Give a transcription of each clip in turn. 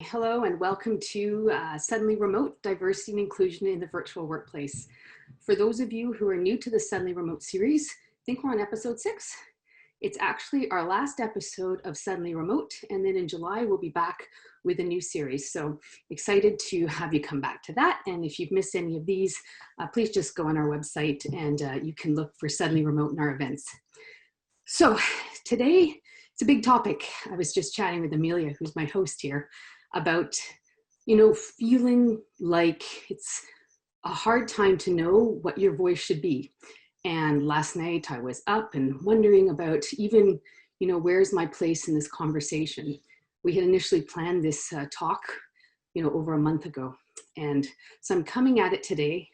Hello and welcome to Suddenly Remote, Diversity and Inclusion in the Virtual Workplace. For those of you who are new to the Suddenly Remote series, I think we're on episode 6. It's actually our last episode of Suddenly Remote, and then in July we'll be back with a new series. So excited to have you come back to that. And if you've missed any of these, please just go on our website and you can look for Suddenly Remote in our events. So today, it's a big topic. I was just chatting with Amelia, who's my host here, about, feeling like it's a hard time to know what your voice should be. And last night I was up and wondering about even, where's my place in this conversation? We had initially planned this talk, over a month ago. And so I'm coming at it today,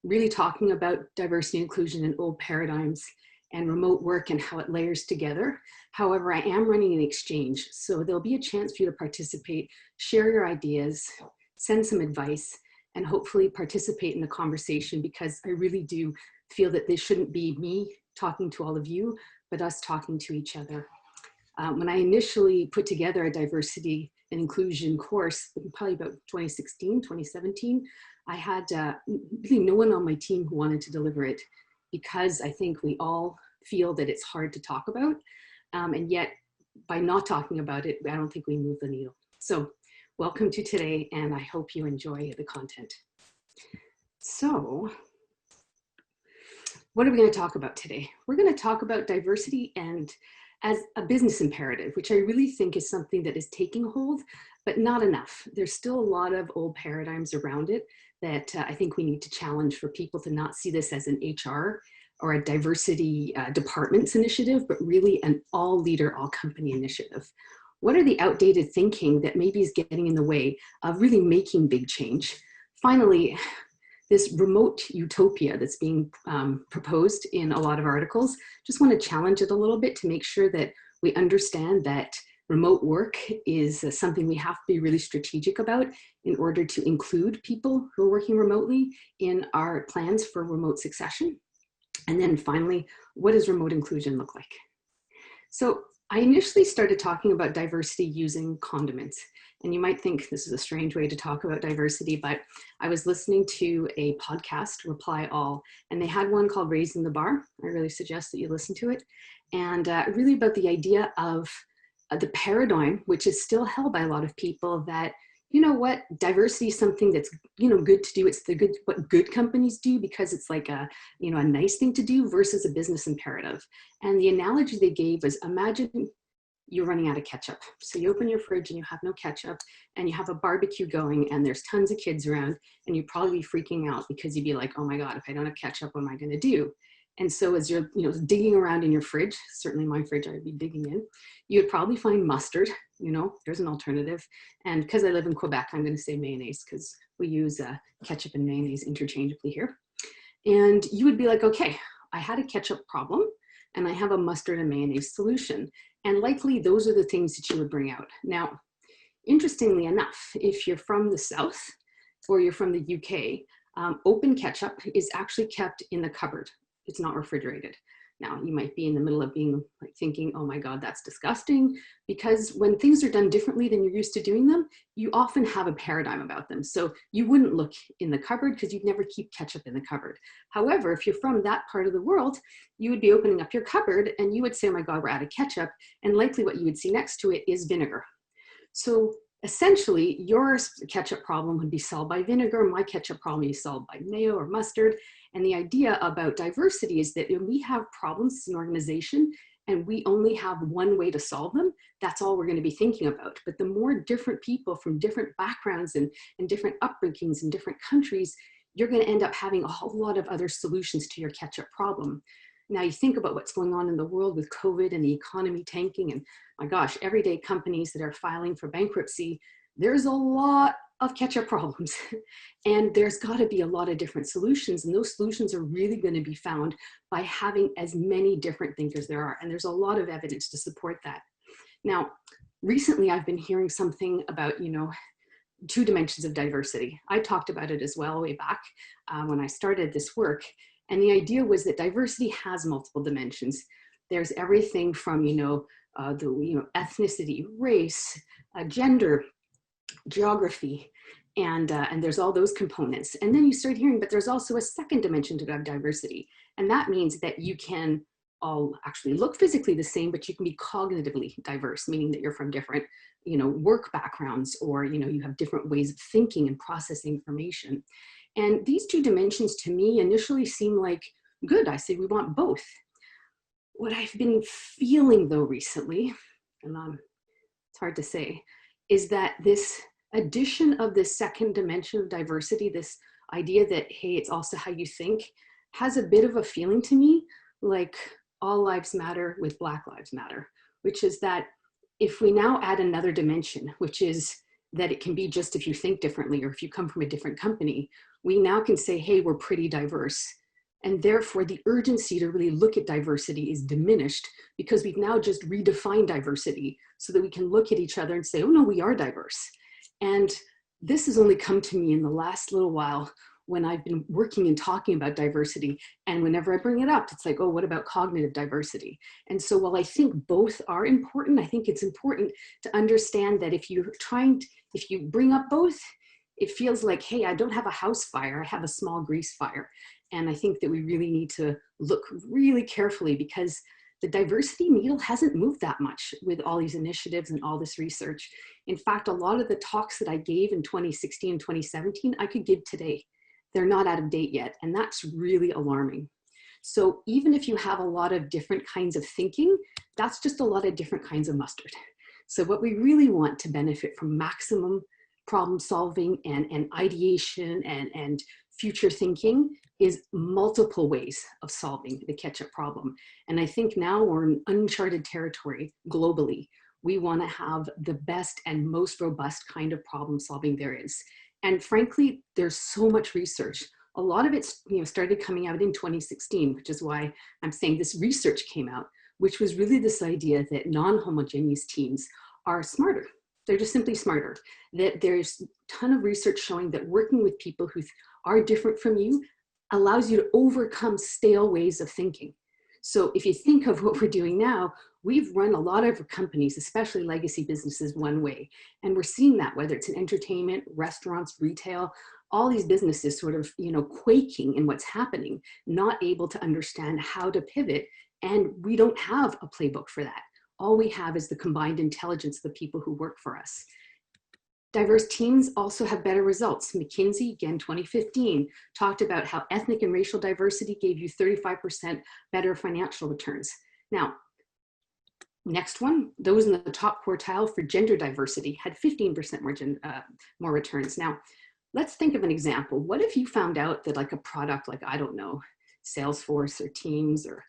really talking about diversity and inclusion in old paradigms and remote work and how it layers together. However, I am running an exchange, so there'll be a chance for you to participate, share your ideas, send some advice, and hopefully participate in the conversation, because I really do feel that this shouldn't be me talking to all of you, but us talking to each other. When I initially put together a diversity and inclusion course, probably about 2016, 2017, I had really no one on my team who wanted to deliver it, because I think we all feel that it's hard to talk about. And yet, by not talking about it, I don't think we move the needle. So welcome to today, and I hope you enjoy the content. So what are we going to talk about today? We're going to talk about diversity and as a business imperative, which I really think is something that is taking hold, but not enough. There's still a lot of old paradigms around it that I think we need to challenge for people to not see this as an HR or a diversity departments initiative, but really an all leader, all company initiative. What are the outdated thinking that maybe is getting in the way of really making big change? Finally, this remote utopia that's being proposed in a lot of articles, just want to challenge it a little bit to make sure that we understand that remote work is something we have to be really strategic about in order to include people who are working remotely in our plans for remote succession. And then finally, what does remote inclusion look like? So I initially started talking about diversity using condiments. And you might think this is a strange way to talk about diversity, but I was listening to a podcast, Reply All, and they had one called Raising the Bar. I really suggest that you listen to it. And really about the idea of the paradigm, which is still held by a lot of people, that diversity is something that's, good to do. It's what good companies do because it's like a nice thing to do versus a business imperative. And the analogy they gave was, imagine you're running out of ketchup. So you open your fridge and you have no ketchup, and you have a barbecue going and there's tons of kids around, and you'd probably be freaking out because you'd be like, oh my God, if I don't have ketchup, what am I going to do? And so as you're digging around in your fridge, certainly my fridge I'd be digging in, you would probably find mustard. There's an alternative. And because I live in Quebec, I'm going to say mayonnaise, because we use ketchup and mayonnaise interchangeably here. And you would be like, okay, I had a ketchup problem and I have a mustard and mayonnaise solution. And likely those are the things that you would bring out. Now, interestingly enough, if you're from the South or you're from the UK, open ketchup is actually kept in the cupboard. It's not refrigerated. Now, you might be in the middle of being thinking, oh my God, that's disgusting, because when things are done differently than you're used to doing them, you often have a paradigm about them. So you wouldn't look in the cupboard because you'd never keep ketchup in the cupboard. However, if you're from that part of the world, you would be opening up your cupboard and you would say, oh my God, we're out of ketchup. And likely what you would see next to it is vinegar. So essentially, your ketchup problem would be solved by vinegar. My ketchup problem is solved by mayo or mustard. And the idea about diversity is that when we have problems as an organization and we only have one way to solve them, that's all we're going to be thinking about. But the more different people from different backgrounds and different upbringings in different countries, you're going to end up having a whole lot of other solutions to your ketchup problem. Now you think about what's going on in the world with COVID and the economy tanking, and my gosh, everyday companies that are filing for bankruptcy, there's a lot of ketchup problems. And there's got to be a lot of different solutions. And those solutions are really going to be found by having as many different thinkers there are. And there's a lot of evidence to support that. Now, recently I've been hearing something about, two dimensions of diversity. I talked about it as well way back when I started this work. And the idea was that diversity has multiple dimensions. There's everything from, ethnicity, race, gender, geography, and there's all those components. And then you start hearing, but there's also a second dimension to diversity. And that means that you can all actually look physically the same, but you can be cognitively diverse, meaning that you're from different, work backgrounds, or, you have different ways of thinking and processing information. And these two dimensions to me initially seem like good. I say we want both. What I've been feeling though recently, and it's hard to say, is that this addition of this second dimension of diversity, this idea that, hey, it's also how you think, has a bit of a feeling to me like all lives matter with Black Lives Matter, which is that if we now add another dimension, which is that it can be just if you think differently or if you come from a different company, we now can say, hey, we're pretty diverse. And therefore the urgency to really look at diversity is diminished because we've now just redefined diversity so that we can look at each other and say, oh no, we are diverse. And this has only come to me in the last little while when I've been working and talking about diversity. And whenever I bring it up, it's like, oh, what about cognitive diversity? And so while I think both are important, I think it's important to understand that if you bring up both, it feels like, hey, I don't have a house fire, I have a small grease fire. And I think that we really need to look really carefully because the diversity needle hasn't moved that much with all these initiatives and all this research. In fact, a lot of the talks that I gave in 2016 and 2017, I could give today. They're not out of date yet, and that's really alarming. So even if you have a lot of different kinds of thinking, that's just a lot of different kinds of mustard. So what we really want to benefit from maximum problem solving and ideation and future thinking is multiple ways of solving the catch-up problem. And I think now we're in uncharted territory globally. We want to have the best and most robust kind of problem solving there is. And frankly, there's so much research. A lot of it's started coming out in 2016, which is why I'm saying this research came out, which was really this idea that non-homogeneous teams are smarter. They're just simply smarter. That there's a ton of research showing that working with people who are different from you allows you to overcome stale ways of thinking. So if you think of what we're doing now, we've run a lot of companies, especially legacy businesses, one way. And we're seeing that whether it's in entertainment, restaurants, retail, all these businesses sort of, quaking in what's happening, not able to understand how to pivot. And we don't have a playbook for that. All we have is the combined intelligence of the people who work for us. Diverse teams also have better results. McKinsey, again, 2015, talked about how ethnic and racial diversity gave you 35% better financial returns. Now, next one, those in the top quartile for gender diversity had 15% more returns. Now, let's think of an example. What if you found out that like a product like, I don't know, Salesforce or Teams or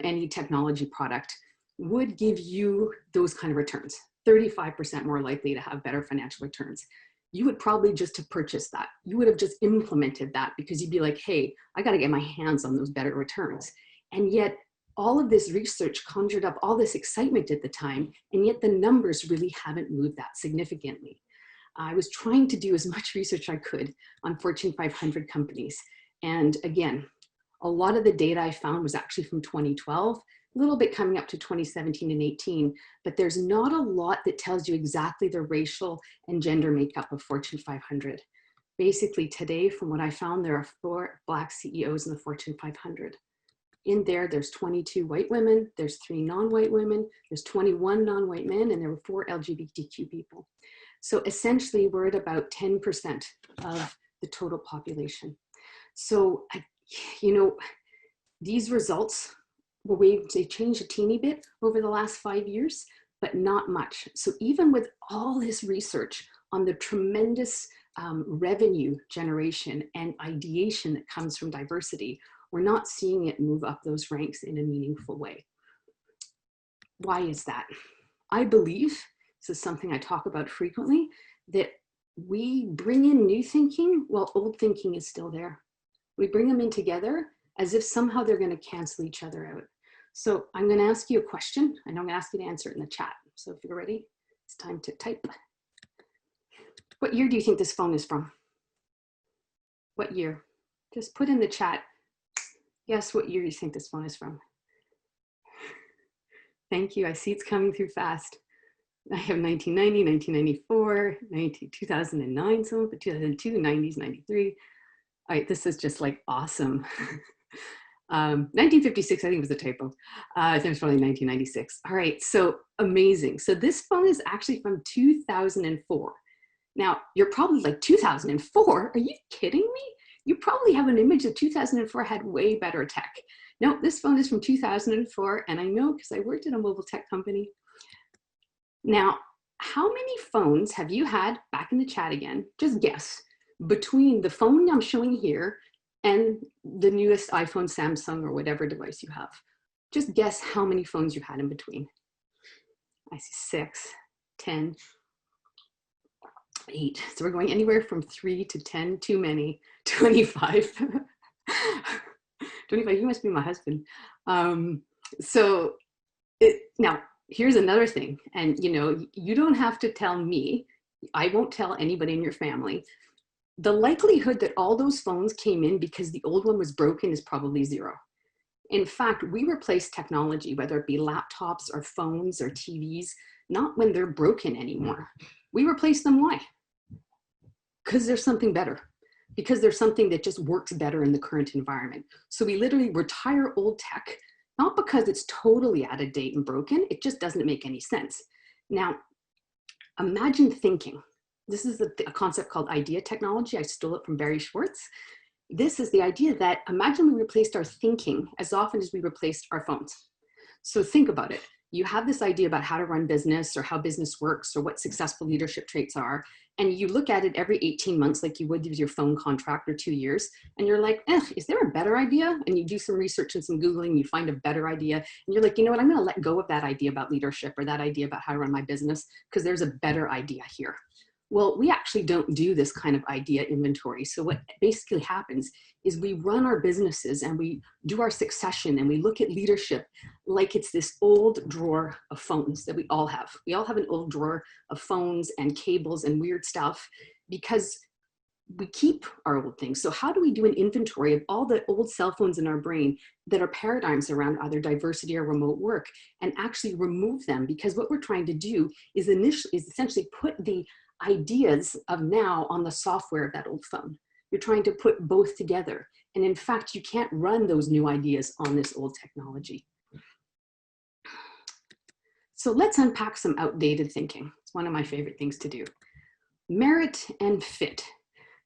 any technology product would give you those kind of returns, 35% more likely to have better financial returns. You would probably just have purchased that. You would have just implemented that because you'd be like, hey, I got to get my hands on those better returns. And yet all of this research conjured up all this excitement at the time, and yet the numbers really haven't moved that significantly. I was trying to do as much research I could on Fortune 500 companies. And again, a lot of the data I found was actually from 2012, a little bit coming up to 2017 and 18, but there's not a lot that tells you exactly the racial and gender makeup of Fortune 500. Basically today, from what I found, there are 4 Black CEOs in the Fortune 500. In there, there's 22 white women, there's 3 non-white women, there's 21 non-white men, and there were 4 LGBTQ people. So essentially, we're at about 10% of the total population. So, these results, they changed a teeny bit over the last 5 years, but not much. So even with all this research on the tremendous revenue generation and ideation that comes from diversity, we're not seeing it move up those ranks in a meaningful way. Why is that? I believe, this is something I talk about frequently, that we bring in new thinking while old thinking is still there. We bring them in together as if somehow they're going to cancel each other out. So I'm going to ask you a question, and I'm going to ask you to answer it in the chat. So if you're ready, it's time to type. What year do you think this phone is from? What year? Just put in the chat. Guess what year you think this phone is from. Thank you. I see it's coming through fast. I have 1990, 1994, 2009, some of it, 2002, 90s, 93. All right, this is just like awesome. 1956, I think was a typo. I think it's probably 1996. All right, so amazing. So this phone is actually from 2004. Now, you're probably like, 2004? Are you kidding me? You probably have an image of 2004 had way better tech. No, this phone is from 2004, and I know because I worked at a mobile tech company. Now, how many phones have you had, back in the chat again, just guess, between the phone I'm showing here and the newest iPhone, Samsung, or whatever device you have? Just guess how many phones you've had in between. I see 6, 10, 8. So we're going anywhere from 3 to 10, too many, 25. 25, you must be my husband. Now, here's another thing. And you don't have to tell me, I won't tell anybody in your family. The likelihood that all those phones came in because the old one was broken is probably 0. In fact, we replace technology, whether it be laptops or phones or TVs, not when they're broken anymore. We replace them, why? Because there's something better. Because there's something that just works better in the current environment. So we literally retire old tech, not because it's totally out of date and broken, it just doesn't make any sense. Now, imagine thinking. This is a concept called idea technology. I stole it from Barry Schwartz. This is the idea that imagine we replaced our thinking as often as we replaced our phones. So think about it. You have this idea about how to run business or how business works or what successful leadership traits are. And you look at it every 18 months like you would with your phone contract or 2 years. And you're like, is there a better idea? And you do some research and some Googling, you find a better idea. And you're like, you know what, I'm going to let go of that idea about leadership or that idea about how to run my business because there's a better idea here. Well, we actually don't do this kind of idea inventory. So what basically happens is we run our businesses and we do our succession and we look at leadership like it's this old drawer of phones that we all have. We all have an old drawer of phones and cables and weird stuff because we keep our old things. So how do we do an inventory of all the old cell phones in our brain that are paradigms around either diversity or remote work and actually remove them? Because what we're trying to do is essentially put the ideas of now on the software of that old phone. You're trying to put both together. And in fact, you can't run those new ideas on this old technology. So let's unpack some outdated thinking. It's one of my favorite things to do. Merit and fit.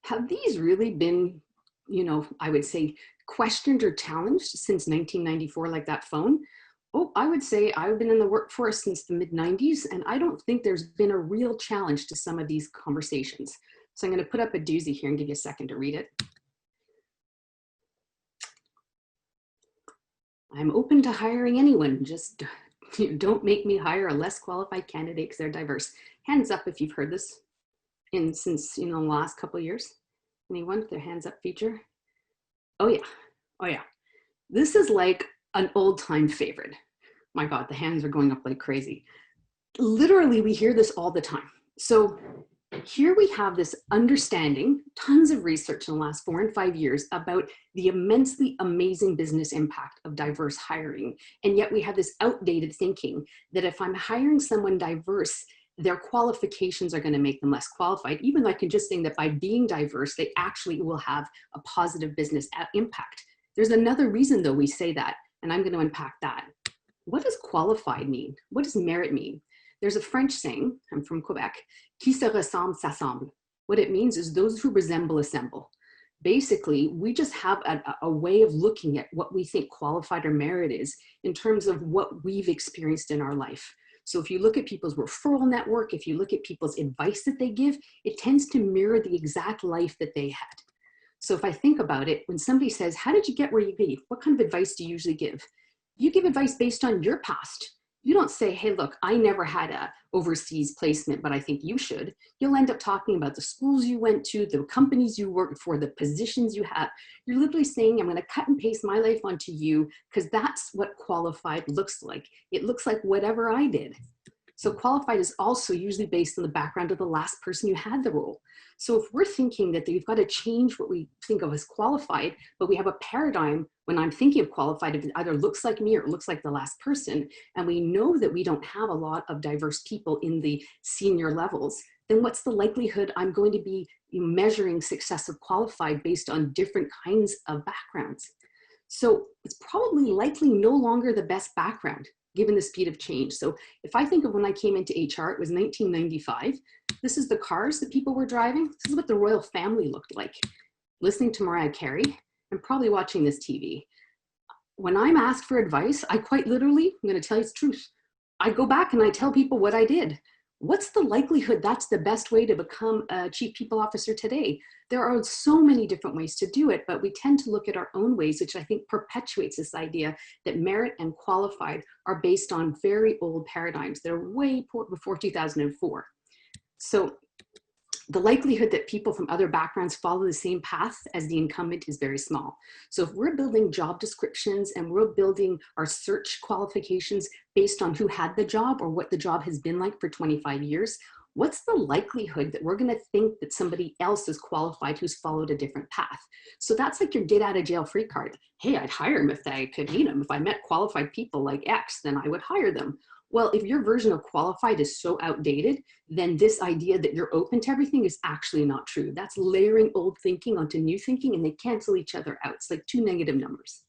Have these really been, I would say, questioned or challenged since 1994, like that phone? Oh, I would say I've been in the workforce since the mid-90s, and I don't think there's been a real challenge to some of these conversations. So I'm going to put up a doozy here and give you a second to read it. I'm open to hiring anyone, just don't make me hire a less qualified candidate because they're diverse. Hands up if you've heard this since the last couple of years. Anyone with their hands up feature? Oh yeah. This is like an old time favorite. My God, the hands are going up like crazy. Literally, we hear this all the time. So here we have this understanding, tons of research in the last 4 and 5 years about the immensely amazing business impact of diverse hiring. And yet we have this outdated thinking that if I'm hiring someone diverse, their qualifications are going to make them less qualified, even though I can just think that by being diverse, they actually will have a positive business impact. There's another reason, though, we say that, and I'm going to unpack that. What does qualified mean? What does merit mean? There's a French saying, I'm from Quebec, qui se ressemble s'assemble. What it means is those who resemble assemble. Basically, we just have a way of looking at what we think qualified or merit is in terms of what we've experienced in our life. So if you look at people's referral network, if you look at people's advice that they give, it tends to mirror the exact life that they had. So if I think about it, when somebody says, how did you get where you be? What kind of advice do you usually give? You give advice based on your past. You don't say, hey, look, I never had a overseas placement, but I think you should. You'll end up talking about the schools you went to, the companies you worked for, the positions you have. You're literally saying, I'm going to cut and paste my life onto you because that's what qualified looks like. It looks like whatever I did. So qualified is also usually based on the background of the last person who had the role. So if we're thinking that we've got to change what we think of as qualified, but we have a paradigm when I'm thinking of qualified, it either looks like me or it looks like the last person, and we know that we don't have a lot of diverse people in the senior levels, then what's the likelihood I'm going to be measuring success of qualified based on different kinds of backgrounds? So it's probably likely no longer the best background given the speed of change. So if I think of when I came into HR, it was 1995. This is the cars that people were driving. This is what the royal family looked like. Listening to Mariah Carey and probably watching this TV. When I'm asked for advice, I quite literally, I'm going to tell you the truth, I go back and I tell people what I did. What's the likelihood that's the best way to become a chief people officer today? There are so many different ways to do it, but we tend to look at our own ways, which I think perpetuates this idea that merit and qualified are based on very old paradigms. They're way before 2004. So the likelihood that people from other backgrounds follow the same path as the incumbent is very small. So if we're building job descriptions and we're building our search qualifications based on who had the job or what the job has been like for 25 years, what's the likelihood that we're going to think that somebody else is qualified who's followed a different path? So that's like your get out of jail free card. Hey, I'd hire him if I could meet him. If I met qualified people like X, then I would hire them. Well, if your version of qualified is so outdated, then this idea that you're open to everything is actually not true. That's layering old thinking onto new thinking, and they cancel each other out. It's like two negative numbers.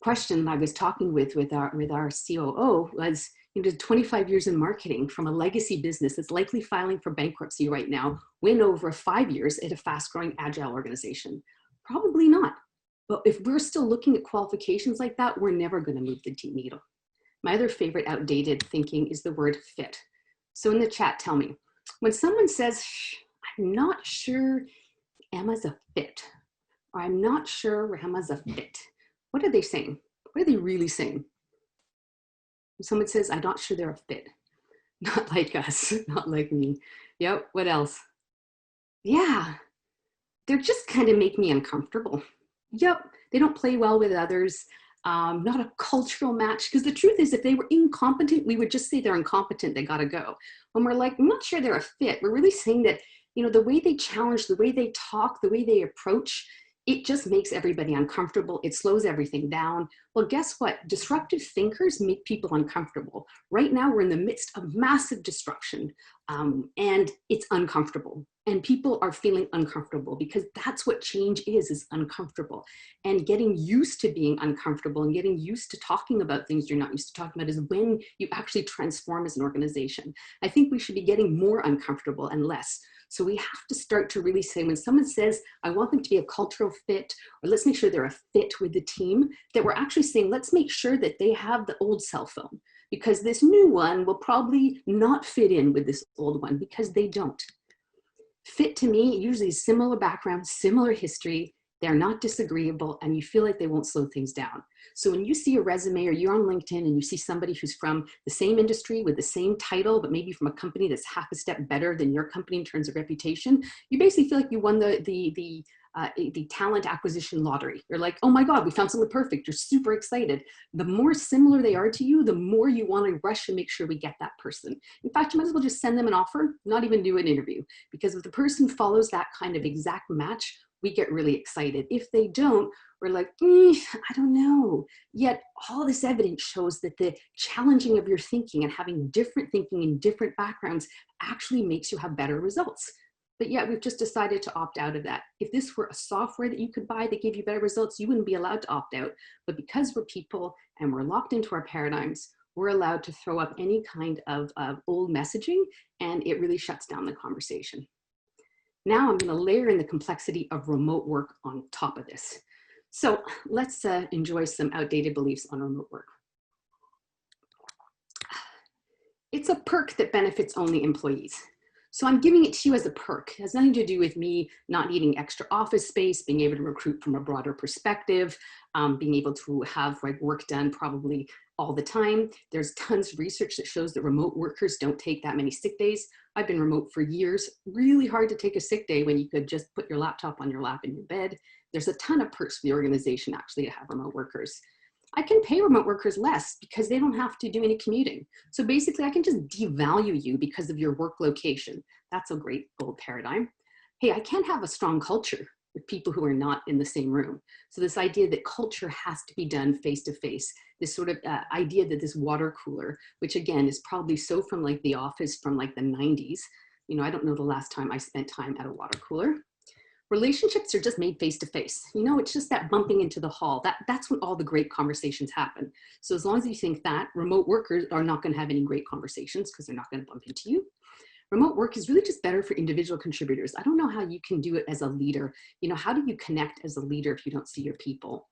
Question I was talking with our COO was, you know, 25 years in marketing from a legacy business that's likely filing for bankruptcy right now, win over 5 years at a fast-growing agile organization? Probably not. But if we're still looking at qualifications like that, we're never going to move the needle. My other favorite outdated thinking is the word fit. So in the chat, tell me, when someone says, I'm not sure Emma's a fit, or I'm not sure Emma's a fit, what are they saying? What are they really saying? When someone says, I'm not sure they're a fit, not like us, not like me. Yep, what else? Yeah, they're just kind of make me uncomfortable. Yep, they don't play well with others. Not a cultural match, because the truth is if they were incompetent, we would just say they're incompetent, they gotta go. When we're like, I'm not sure they're a fit, we're really saying that, you know, the way they challenge, the way they talk, the way they approach, it just makes everybody uncomfortable. It slows everything down. Well, guess what? Disruptive thinkers make people uncomfortable. Right now, we're in the midst of massive disruption, and it's uncomfortable. And people are feeling uncomfortable because that's what change is uncomfortable. And getting used to being uncomfortable and getting used to talking about things you're not used to talking about is when you actually transform as an organization. I think we should be getting more uncomfortable and less. So we have to start to really say, when someone says, I want them to be a cultural fit, or let's make sure they're a fit with the team, that we're actually saying, let's make sure that they have the old cell phone, because this new one will probably not fit in with this old one because they don't. Fit to me, usually similar background, similar history, they're not disagreeable, and you feel like they won't slow things down. So when you see a resume or you're on LinkedIn and you see somebody who's from the same industry with the same title, but maybe from a company that's half a step better than your company in terms of reputation, you basically feel like you won the talent acquisition lottery. You're like, oh my God, we found someone perfect. You're super excited. The more similar they are to you, the more you want to rush and make sure we get that person. In fact, you might as well just send them an offer, not even do an interview, because if the person follows that kind of exact match, we get really excited. If they don't, we're like, I don't know. Yet all this evidence shows that the challenging of your thinking and having different thinking in different backgrounds actually makes you have better results. But yet we've just decided to opt out of that. If this were a software that you could buy that gave you better results, you wouldn't be allowed to opt out. But because we're people and we're locked into our paradigms, we're allowed to throw up any kind of old messaging, and it really shuts down the conversation. Now I'm going to layer in the complexity of remote work on top of this. So let's enjoy some outdated beliefs on remote work. It's a perk that benefits only employees. So I'm giving it to you as a perk. It has nothing to do with me not needing extra office space, being able to recruit from a broader perspective, being able to have work done probably all the time. There's tons of research that shows that remote workers don't take that many sick days. I've been remote for years. Really hard to take a sick day when you could just put your laptop on your lap in your bed. There's a ton of perks for the organization actually to have remote workers. I can pay remote workers less because they don't have to do any commuting. So basically I can just devalue you because of your work location. That's a great old paradigm. Hey, I can't have a strong culture with people who are not in the same room. So this idea that culture has to be done face to face, this sort of idea that this water cooler, which again is probably so from like The Office from like the 90s. You know, I don't know the last time I spent time at a water cooler. Relationships are just made face to face. You know, it's just that bumping into the hall. That's when all the great conversations happen. So as long as you think that, remote workers are not going to have any great conversations because they're not going to bump into you. Remote work is really just better for individual contributors. I don't know how you can do it as a leader. You know, how do you connect as a leader if you don't see your people?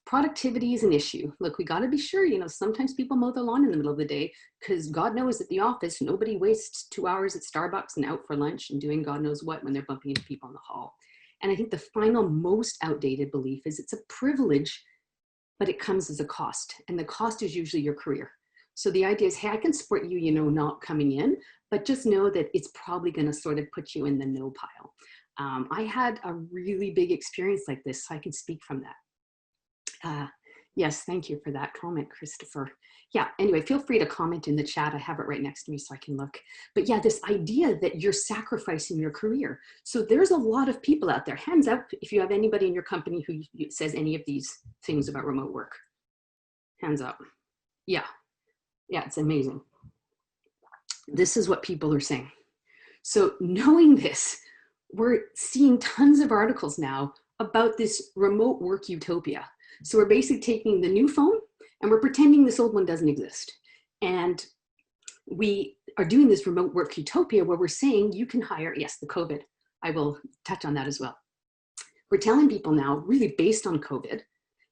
Productivity is an issue. Look, we got to be sure, you know, sometimes people mow the lawn in the middle of the day because God knows at the office, nobody wastes 2 hours at Starbucks and out for lunch and doing God knows what when they're bumping into people in the hall. And I think the final most outdated belief is it's a privilege, but it comes as a cost. And the cost is usually your career. So the idea is, hey, I can support you, you know, not coming in, but just know that it's probably going to sort of put you in the no pile. I had a really big experience like this, so I can speak from that. Yes, thank you for that comment, Christopher. Yeah, anyway, feel free to comment in the chat. I have it right next to me so I can look. But yeah, this idea that you're sacrificing your career. So there's a lot of people out there. Hands up if you have anybody in your company who says any of these things about remote work. Hands up. Yeah, it's amazing. This is what people are saying. So knowing this, we're seeing tons of articles now about this remote work utopia. So we're basically taking the new phone and we're pretending this old one doesn't exist. And we are doing this remote work utopia where we're saying you can hire, yes, the COVID, I will touch on that as well. We're telling people now, really based on COVID,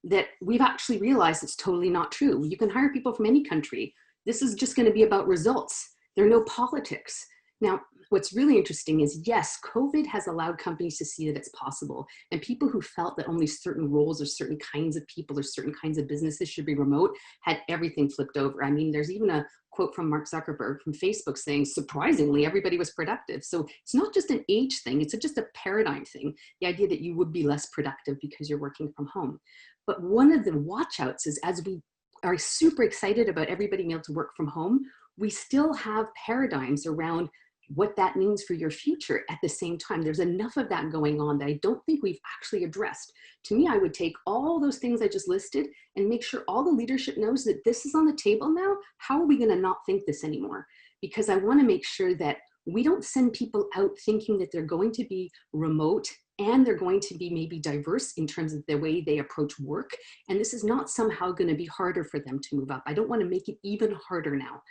that we've actually realized it's totally not true. You can hire people from any country. This is just going to be about results. There are no politics. Now, what's really interesting is, yes, COVID has allowed companies to see that it's possible. And people who felt that only certain roles or certain kinds of people or certain kinds of businesses should be remote had everything flipped over. I mean, there's even a quote from Mark Zuckerberg from Facebook saying, surprisingly, everybody was productive. So it's not just an age thing, it's just a paradigm thing. The idea that you would be less productive because you're working from home. But one of the watchouts is, as we are super excited about everybody being able to work from home, we still have paradigms around what that means for your future at the same time. There's enough of that going on that I don't think we've actually addressed. To me, I would take all those things I just listed and make sure all the leadership knows that this is on the table now. How are we going to not think this anymore? Because I want to make sure that we don't send people out thinking that they're going to be remote and they're going to be maybe diverse in terms of the way they approach work. And this is not somehow going to be harder for them to move up. I don't want to make it even harder now.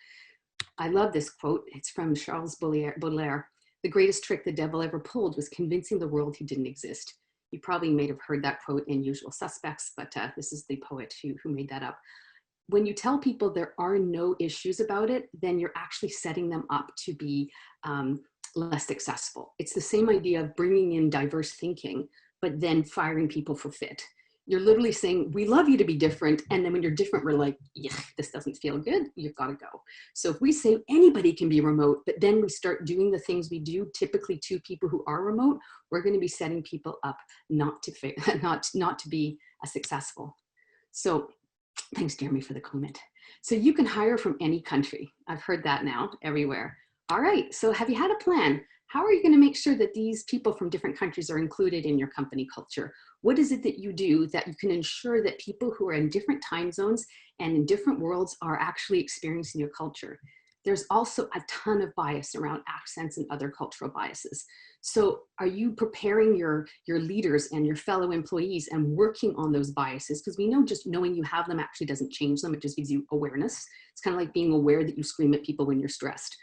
I love this quote. It's from Charles Baudelaire. The greatest trick the devil ever pulled was convincing the world he didn't exist. You probably may have heard that quote in Usual Suspects, but this is the poet who made that up. When you tell people there are no issues about it, then you're actually setting them up to be less successful. It's the same idea of bringing in diverse thinking, but then firing people for fit. You're literally saying, we love you to be different. And then when you're different, we're like, yeah, this doesn't feel good. You've got to go. So if we say anybody can be remote, but then we start doing the things we do typically to people who are remote, we're going to be setting people up not to be successful. So thanks, Jeremy, for the comment. So you can hire from any country. I've heard that now everywhere. All right. So have you had a plan? How are you going to make sure that these people from different countries are included in your company culture? What is it that you do that you can ensure that people who are in different time zones and in different worlds are actually experiencing your culture? There's also a ton of bias around accents and other cultural biases. So are you preparing your leaders and your fellow employees and working on those biases? Because we know just knowing you have them actually doesn't change them. It just gives you awareness. It's kind of like being aware that you scream at people when you're stressed.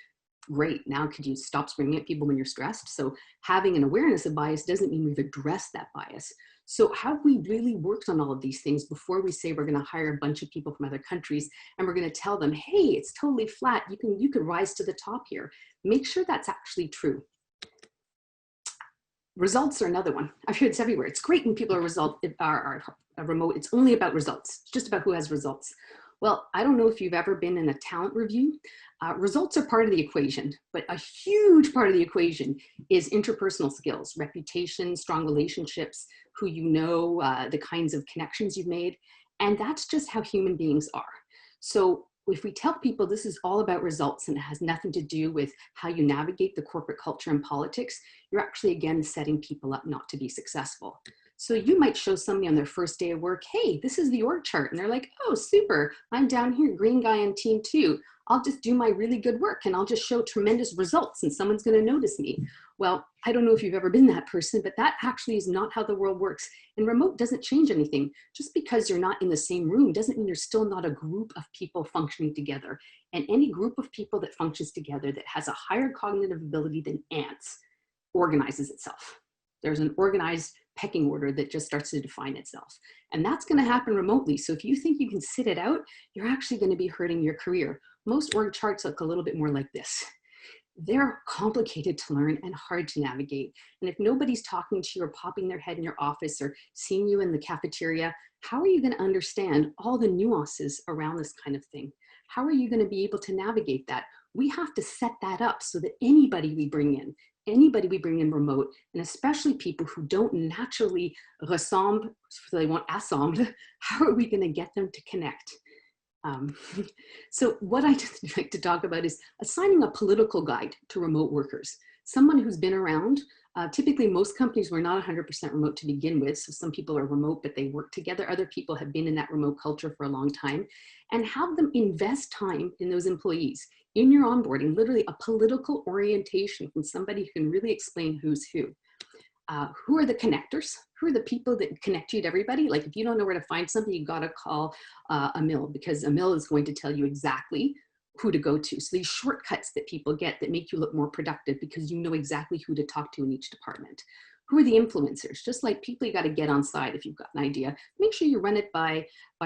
Great, now could you stop screaming at people when you're stressed? So having an awareness of bias doesn't mean we've addressed that bias. So have we really worked on all of these things before we say we're going to hire a bunch of people from other countries and we're going to tell them, hey, it's totally flat. You can rise to the top here. Make sure that's actually true. Results are another one. I've heard it's everywhere. It's great when people are remote. It's only about results. It's just about who has results. Well, I don't know if you've ever been in a talent review. Results are part of the equation, but a huge part of the equation is interpersonal skills, reputation, strong relationships, who you know, the kinds of connections you've made. And that's just how human beings are. So if we tell people this is all about results and it has nothing to do with how you navigate the corporate culture and politics, you're actually, again, setting people up not to be successful. So you might show somebody on their first day of work, hey, this is the org chart. And they're like, oh, super, I'm down here, green guy on team 2. I'll just do my really good work and I'll just show tremendous results and someone's going to notice me. Well, I don't know if you've ever been that person, but that actually is not how the world works. And remote doesn't change anything. Just because you're not in the same room doesn't mean you're still not a group of people functioning together. And any group of people that functions together that has a higher cognitive ability than ants organizes itself. There's an organized pecking order that just starts to define itself. And that's going to happen remotely. So if you think you can sit it out, you're actually going to be hurting your career. Most org charts look a little bit more like this. They're complicated to learn and hard to navigate. And if nobody's talking to you or popping their head in your office or seeing you in the cafeteria, how are you going to understand all the nuances around this kind of thing? How are you going to be able to navigate that? We have to set that up so that anybody we bring in remote, and especially people who don't naturally ressemble, so they want assemble, how are we going to get them to connect? So what I just like to talk about is assigning a political guide to remote workers, someone who's been around. Typically, most companies were not 100% remote to begin with. So some people are remote, but they work together. Other people have been in that remote culture for a long time, and have them invest time in those employees. In your onboarding, literally a political orientation from somebody who can really explain who's who. Who are the connectors? Who are the people that connect you to everybody? Like if you don't know where to find something, you got to call Emil, because Emil is going to tell you exactly who to go to. So these shortcuts that people get that make you look more productive because you know exactly who to talk to in each department. Who are the influencers? Just like people you got to get on side if you've got an idea. Make sure you run it by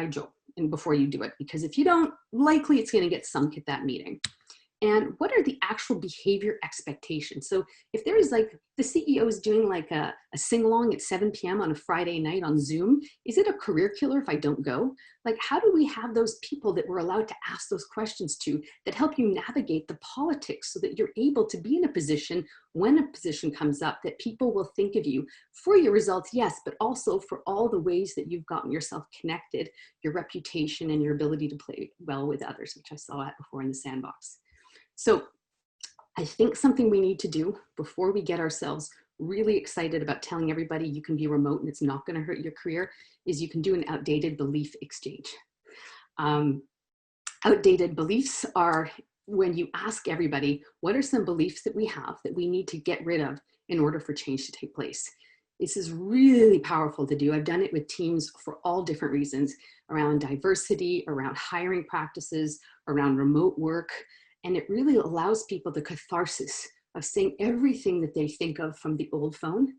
Joe and before you do it, because if you don't, likely it's going to get sunk at that meeting. And what are the actual behavior expectations? So if there is like the CEO is doing like a sing-along at 7 p.m. on a Friday night on Zoom, is it a career killer if I don't go? Like, how do we have those people that we're allowed to ask those questions to that help you navigate the politics so that you're able to be in a position when a position comes up that people will think of you for your results, yes, but also for all the ways that you've gotten yourself connected, your reputation and your ability to play well with others, which I saw at before in the sandbox. So I think something we need to do before we get ourselves really excited about telling everybody you can be remote and it's not going to hurt your career is you can do an outdated belief exchange. Outdated beliefs are when you ask everybody, what are some beliefs that we have that we need to get rid of in order for change to take place? This is really powerful to do. I've done it with teams for all different reasons, around diversity, around hiring practices, around remote work. And it really allows people the catharsis of saying everything that they think of from the old phone.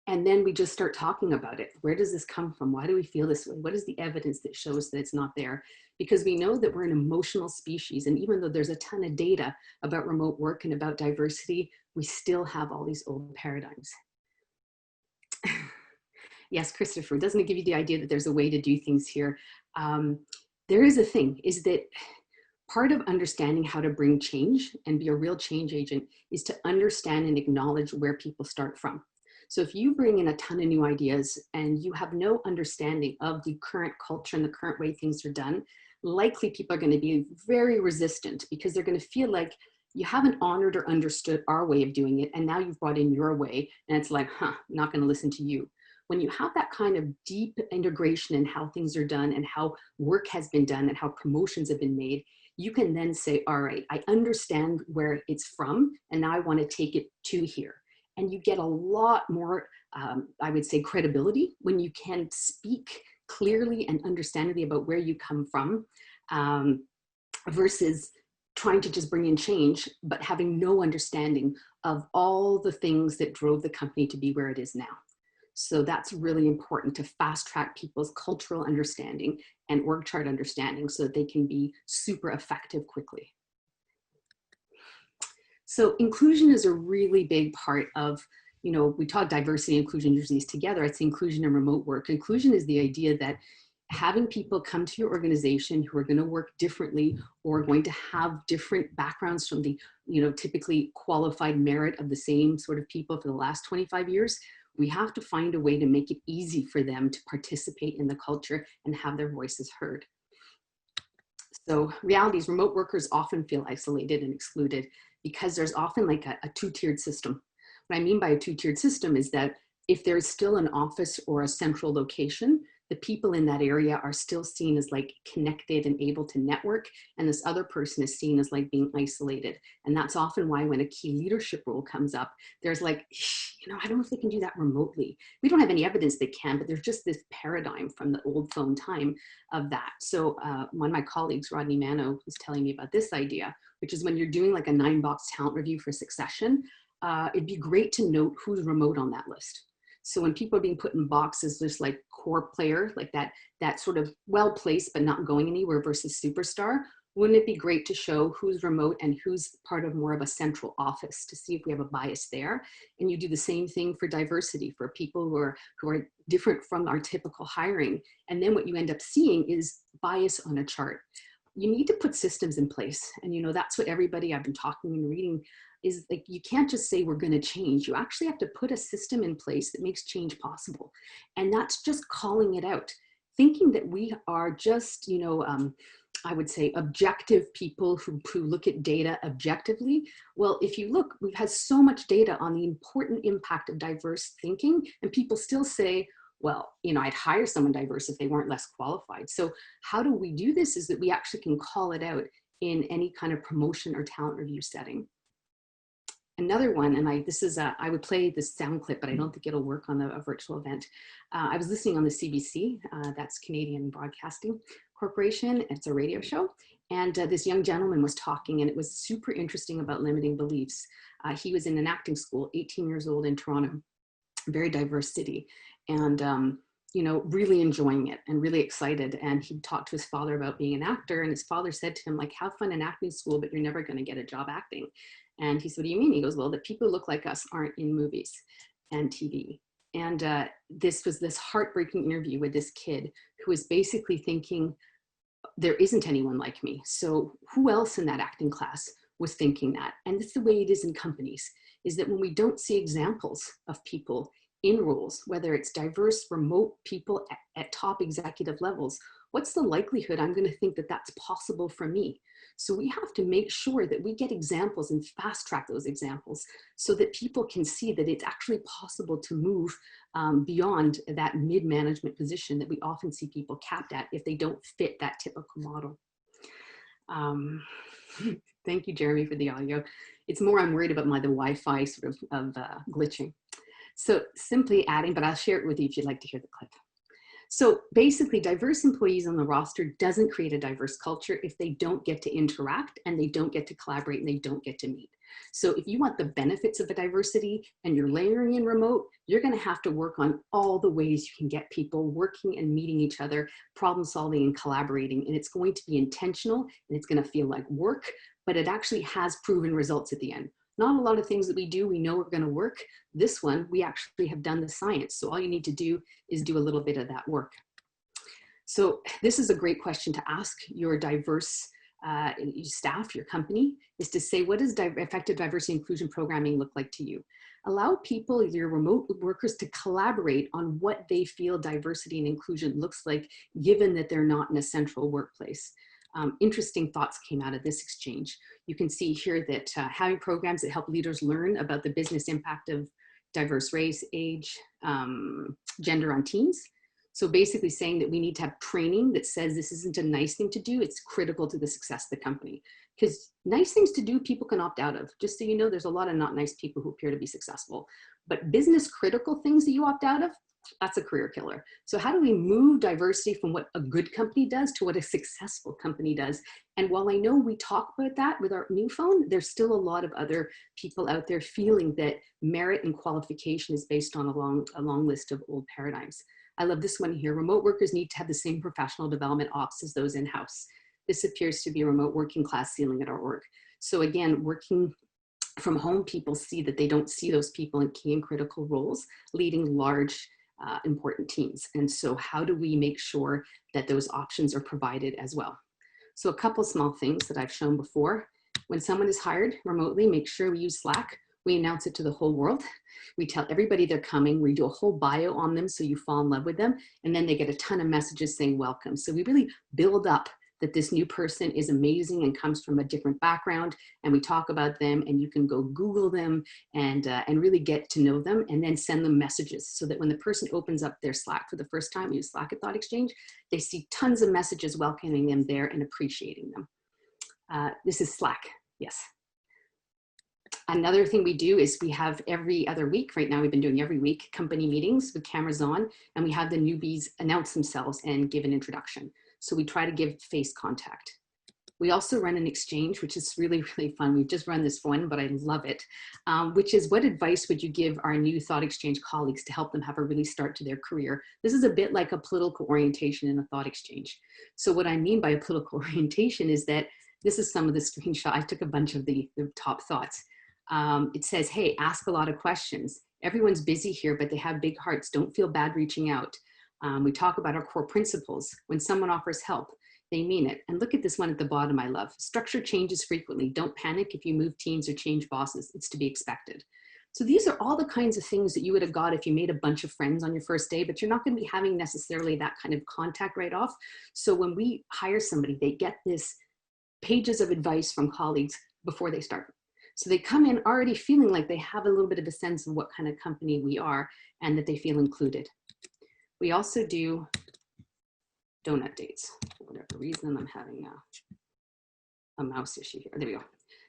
And then we just start talking about it. Where does this come from? Why do we feel this way? What is the evidence that shows that it's not there? Because we know that we're an emotional species. And even though there's a ton of data about remote work and about diversity, we still have all these old paradigms. Yes, Christopher, doesn't it give you the idea that there's a way to do things here? There is a thing, is that part of understanding how to bring change and be a real change agent is to understand and acknowledge where people start from. So if you bring in a ton of new ideas and you have no understanding of the current culture and the current way things are done, likely people are going to be very resistant because they're going to feel like you haven't honored or understood our way of doing it. And now you've brought in your way and it's like, I'm not going to listen to you. When you have that kind of deep integration in how things are done and how work has been done and how promotions have been made, you can then say, all right, I understand where it's from, and now I want to take it to here. And you get a lot more, I would say, credibility when you can speak clearly and understandably about where you come from, versus trying to just bring in change, but having no understanding of all the things that drove the company to be where it is now. So that's really important to fast track people's cultural understanding and org chart understanding so that they can be super effective quickly. So inclusion is a really big part of, we talk diversity, inclusion usually is together. It's inclusion in remote work. Inclusion is the idea that having people come to your organization who are going to work differently or going to have different backgrounds from the, typically qualified merit of the same sort of people for the last 25 years, We have to find a way to make it easy for them to participate in the culture and have their voices heard. So reality is remote workers often feel isolated and excluded because there's often like a two-tiered system. What I mean by a two-tiered system is that if there's still an office or a central location, the people in that area are still seen as like connected and able to network, and this other person is seen as like being isolated. And that's often why when a key leadership role comes up, there's like, I don't know if they can do that remotely. We don't have any evidence they can, but there's just this paradigm from the old phone time of that. So one of my colleagues, Rodney Mano, was telling me about this idea, which is when you're doing like a 9-box talent review for succession, it'd be great to note who's remote on that list. So when people are being put in boxes, there's like core player, like that sort of well-placed but not going anywhere versus superstar, wouldn't it be great to show who's remote and who's part of more of a central office to see if we have a bias there? And you do the same thing for diversity, for people who are different from our typical hiring. And then what you end up seeing is bias on a chart. You need to put systems in place. And that's what everybody I've been talking and reading is like, you can't just say we're going to change. You actually have to put a system in place that makes change possible. And that's just calling it out. Thinking that we are just, I would say objective people who look at data objectively. Well, if you look, we've had so much data on the important impact of diverse thinking, and people still say, well, I'd hire someone diverse if they weren't less qualified. So how do we do this is that we actually can call it out in any kind of promotion or talent review setting. Another one, and I would play this sound clip, but I don't think it'll work on a virtual event. I was listening on the CBC, that's Canadian Broadcasting Corporation. It's a radio show. And this young gentleman was talking, and it was super interesting about limiting beliefs. He was in an acting school, 18 years old in Toronto, a very diverse city. And really enjoying it and really excited. And he talked to his father about being an actor, and his father said to him, like, have fun in acting school, but you're never going to get a job acting. And he said, what do you mean? He goes, well, the people who look like us aren't in movies and TV. And this was this heartbreaking interview with this kid who was basically thinking, there isn't anyone like me. So who else in that acting class was thinking that? And it's the way it is in companies, is that when we don't see examples of people in roles, whether it's diverse, remote people at top executive levels, what's the likelihood I'm going to think that that's possible for me? So we have to make sure that we get examples and fast track those examples so that people can see that it's actually possible to move beyond that mid-management position that we often see people capped at if they don't fit that typical model. Thank you, Jeremy, for the audio. It's more I'm worried about the Wi-Fi sort of glitching. So simply adding, but I'll share it with you if you'd like to hear the clip. So basically, diverse employees on the roster doesn't create a diverse culture if they don't get to interact and they don't get to collaborate and they don't get to meet. So if you want the benefits of a diversity and you're layering in remote, you're going to have to work on all the ways you can get people working and meeting each other, problem solving and collaborating. And it's going to be intentional and it's going to feel like work, but it actually has proven results at the end. Not a lot of things that we do, we know are going to work. This one, we actually have done the science. So all you need to do is do a little bit of that work. So this is a great question to ask your diverse staff, your company, is to say, what does effective diversity inclusion programming look like to you? Allow people, your remote workers, to collaborate on what they feel diversity and inclusion looks like, given that they're not in a central workplace. Interesting thoughts came out of this exchange. You can see here that having programs that help leaders learn about the business impact of diverse race, age, gender on teams. So basically saying that we need to have training that says this isn't a nice thing to do, it's critical to the success of the company. Because nice things to do, people can opt out of. Just so you know, there's a lot of not nice people who appear to be successful. But business critical things that you opt out of, that's a career killer. So how do we move diversity from what a good company does to what a successful company does? And while I know we talk about that with our new phone, there's still a lot of other people out there feeling that merit and qualification is based on a long list of old paradigms. I love this one here. Remote workers need to have the same professional development ops as those in-house. This appears to be a remote working class ceiling at our org. So again, working from home, people see that they don't see those people in key and critical roles leading large important teams. And so how do we make sure that those options are provided as well? So a couple small things that I've shown before. When someone is hired remotely, make sure we use Slack We announce it to the whole world. We tell everybody they're coming. We do a whole bio on them so you fall in love with them. And then they get a ton of messages saying welcome. So we really build up that this new person is amazing and comes from a different background, and we talk about them, and you can go Google them and really get to know them, and then send them messages so that when the person opens up their Slack for the first time, use Slack at Thoughtexchange, they see tons of messages welcoming them there and appreciating them. This is Slack, yes. Another thing we do is we have every other week, right now we've been doing every week, company meetings with cameras on, and we have the newbies announce themselves and give an introduction. So we try to give face contact. We also run an exchange, which is really, really fun. We've just run this one, but I love it, which is what advice would you give our new Thoughtexchange colleagues to help them have a really start to their career? This is a bit like a political orientation in a Thoughtexchange. So what I mean by a political orientation is that this is some of the screenshot. I took a bunch of the top thoughts. It says, hey, ask a lot of questions. Everyone's busy here, but they have big hearts. Don't feel bad reaching out. We talk about our core principles. When someone offers help, they mean it. And look at this one at the bottom, I love. Structure changes frequently. Don't panic if you move teams or change bosses. It's to be expected. So these are all the kinds of things that you would have got if you made a bunch of friends on your first day, but you're not going to be having necessarily that kind of contact right off. So when we hire somebody, they get this pages of advice from colleagues before they start. So they come in already feeling like they have a little bit of a sense of what kind of company we are and that they feel included. We also do donut dates. For whatever reason, I'm having a mouse issue here. There we go.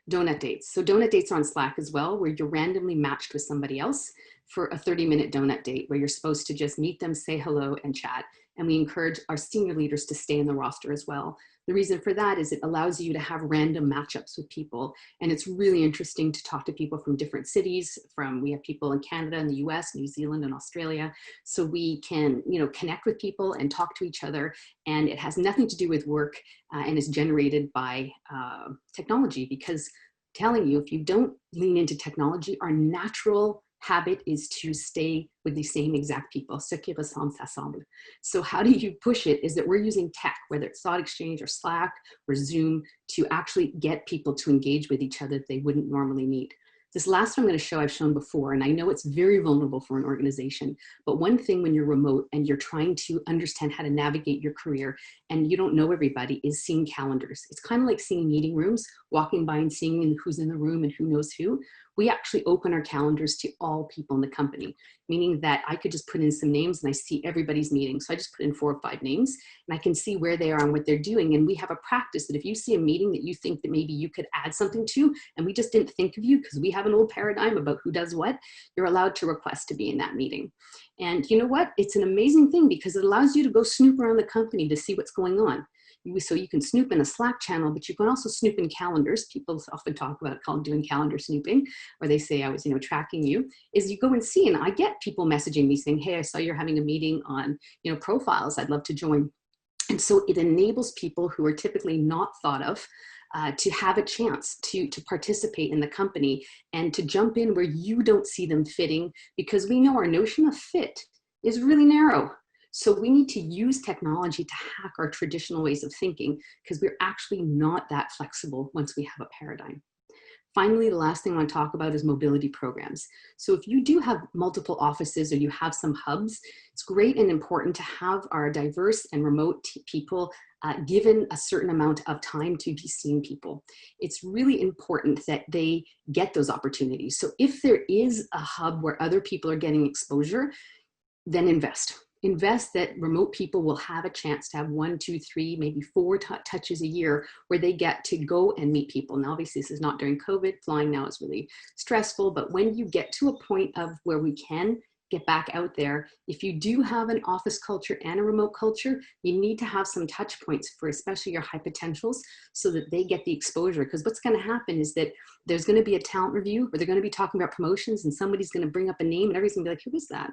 Donut dates. So donut dates are on Slack as well, where you're randomly matched with somebody else for a 30-minute donut date where you're supposed to just meet them, say hello, and chat. And we encourage our senior leaders to stay in the roster as well. The reason for that is it allows you to have random matchups with people. And it's really interesting to talk to people from different cities. We have people in Canada and the US, New Zealand and Australia. So we can, connect with people and talk to each other. And it has nothing to do with work and is generated by technology, because I'm telling you, if you don't lean into technology, our natural habit is to stay with the same exact people. Ce qui ressemble s'assemble. So how do you push it is that we're using tech, whether it's Thoughtexchange or Slack or Zoom, to actually get people to engage with each other that they wouldn't normally meet. This last one I'm going to show I've shown before, and I know it's very vulnerable for an organization, but one thing when you're remote and you're trying to understand how to navigate your career and you don't know everybody is seeing calendars. It's kind of like seeing meeting rooms, walking by and seeing who's in the room and who knows who. We actually open our calendars to all people in the company, meaning that I could just put in some names and I see everybody's meeting. So I just put in 4 or 5 names and I can see where they are and what they're doing. And we have a practice that if you see a meeting that you think that maybe you could add something to, and we just didn't think of you because we have an old paradigm about who does what, you're allowed to request to be in that meeting. And you know what? It's an amazing thing because it allows you to go snoop around the company to see what's going on. So you can snoop in a Slack channel, but you can also snoop in calendars. People often talk about doing calendar snooping, or they say I was, tracking you, is you go and see, and I get people messaging me saying, hey, I saw you're having a meeting on, profiles. I'd love to join. And so it enables people who are typically not thought of to have a chance to participate in the company and to jump in where you don't see them fitting, because we know our notion of fit is really narrow. So we need to use technology to hack our traditional ways of thinking, because we're actually not that flexible once we have a paradigm. Finally, the last thing I want to talk about is mobility programs. So if you do have multiple offices or you have some hubs, it's great and important to have our diverse and remote people given a certain amount of time to be seeing people. It's really important that they get those opportunities. So if there is a hub where other people are getting exposure, then invest. Invest that remote people will have a chance to have 1, 2, 3, maybe 4 touches a year where they get to go and meet people. Now, obviously, this is not during COVID. Flying now is really stressful. But when you get to a point of where we can get back out there, if you do have an office culture and a remote culture, you need to have some touch points for especially your high potentials so that they get the exposure. Because what's going to happen is that there's going to be a talent review where they're going to be talking about promotions and somebody's going to bring up a name and everybody's going to be like, who is that?